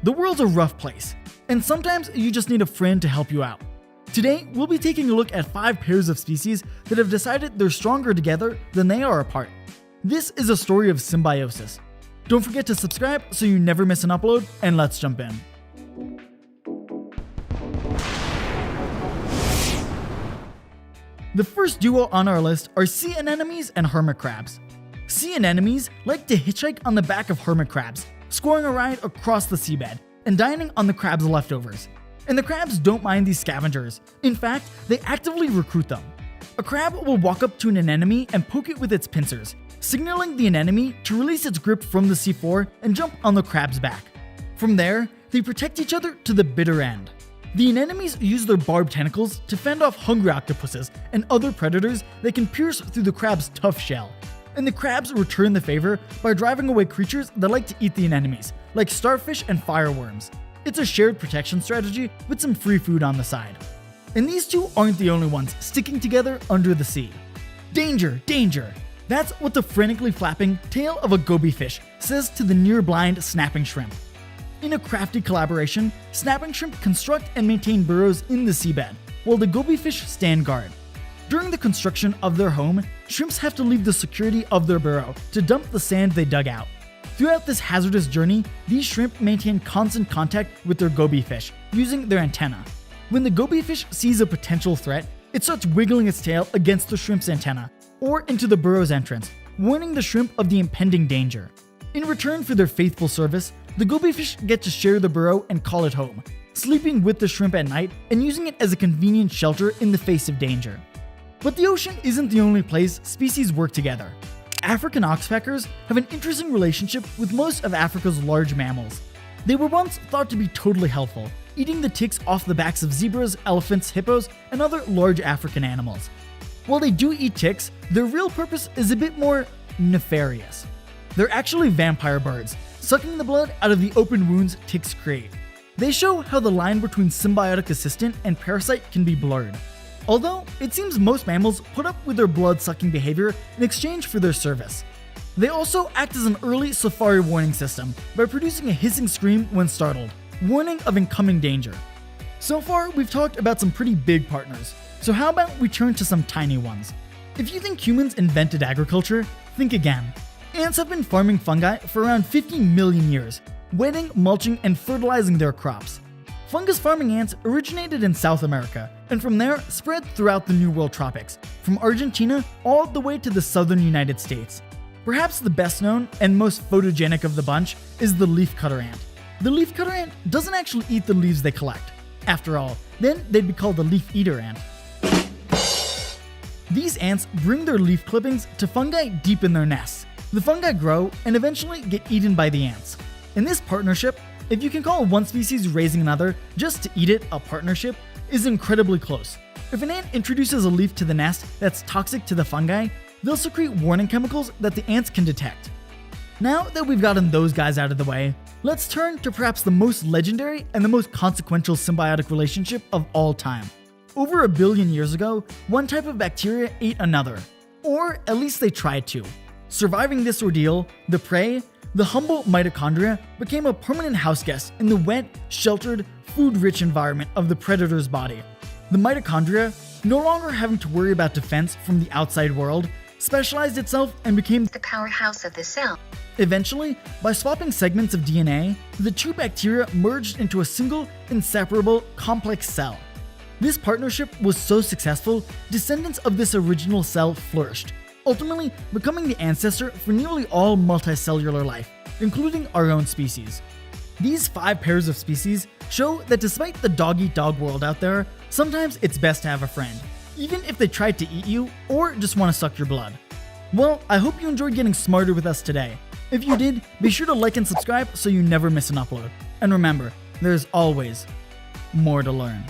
The world's a rough place, and sometimes you just need a friend to help you out. Today, we'll be taking a look at 5 pairs of species that have decided they're stronger together than they are apart. This is a story of symbiosis. Don't forget to subscribe so you never miss an upload, and let's jump in. The first duo on our list are sea anemones and hermit crabs. Sea anemones like to hitchhike on the back of hermit crabs, scoring a ride across the seabed and dining on the crab's leftovers. And the crabs don't mind these scavengers. In fact, they actively recruit them. A crab will walk up to an anemone and poke it with its pincers, signaling the anemone to release its grip from the seafloor and jump on the crab's back. From there, they protect each other to the bitter end. The anemones use their barbed tentacles to fend off hungry octopuses and other predators that can pierce through the crab's tough shell. And the crabs return the favor by driving away creatures that like to eat the anemones, like starfish and fireworms. It's a shared protection strategy with some free food on the side. And these two aren't the only ones sticking together under the sea. Danger, danger! That's what the frantically flapping tail of a goby fish says to the near-blind snapping shrimp. In a crafty collaboration, snapping shrimp construct and maintain burrows in the seabed, while the goby fish stand guard. During the construction of their home, shrimps have to leave the security of their burrow to dump the sand they dug out. Throughout this hazardous journey, these shrimp maintain constant contact with their goby fish using their antenna. When the goby fish sees a potential threat, it starts wiggling its tail against the shrimp's antenna or into the burrow's entrance, warning the shrimp of the impending danger. In return for their faithful service, the goby fish get to share the burrow and call it home, sleeping with the shrimp at night and using it as a convenient shelter in the face of danger. But the ocean isn't the only place species work together. African oxpeckers have an interesting relationship with most of Africa's large mammals. They were once thought to be totally helpful, eating the ticks off the backs of zebras, elephants, hippos, and other large African animals. While they do eat ticks, their real purpose is a bit more nefarious. They're actually vampire birds, sucking the blood out of the open wounds ticks create. They show how the line between symbiotic assistant and parasite can be blurred. Although, it seems most mammals put up with their blood-sucking behavior in exchange for their service. They also act as an early safari warning system by producing a hissing scream when startled, warning of incoming danger. So far, we've talked about some pretty big partners, so how about we turn to some tiny ones? If you think humans invented agriculture, think again. Ants have been farming fungi for around 50 million years, wetting, mulching, and fertilizing their crops. Fungus farming ants originated in South America, and from there spread throughout the New World tropics, from Argentina all the way to the southern United States. Perhaps the best known and most photogenic of the bunch is the leafcutter ant. The leafcutter ant doesn't actually eat the leaves they collect. After all, then they'd be called a leaf eater ant. These ants bring their leaf clippings to fungi deep in their nests. The fungi grow and eventually get eaten by the ants. In this partnership, if you can call one species raising another just to eat it a partnership, is incredibly close. If an ant introduces a leaf to the nest that's toxic to the fungi, they'll secrete warning chemicals that the ants can detect. Now that we've gotten those guys out of the way, let's turn to perhaps the most legendary and the most consequential symbiotic relationship of all time. Over 1 billion years ago, one type of bacteria ate another, or at least they tried to. Surviving this ordeal, the prey, the humble mitochondria, became a permanent house guest in the wet, sheltered, food-rich environment of the predator's body. The mitochondria, no longer having to worry about defense from the outside world, specialized itself and became the powerhouse of the cell. Eventually, by swapping segments of DNA, the two bacteria merged into a single, inseparable, complex cell. This partnership was so successful, descendants of this original cell flourished, ultimately becoming the ancestor for nearly all multicellular life, including our own species. These 5 pairs of species show that despite the dog-eat-dog world out there, sometimes it's best to have a friend, even if they tried to eat you or just want to suck your blood. Well, I hope you enjoyed getting smarter with us today. If you did, be sure to like and subscribe so you never miss an upload. And remember, there's always more to learn.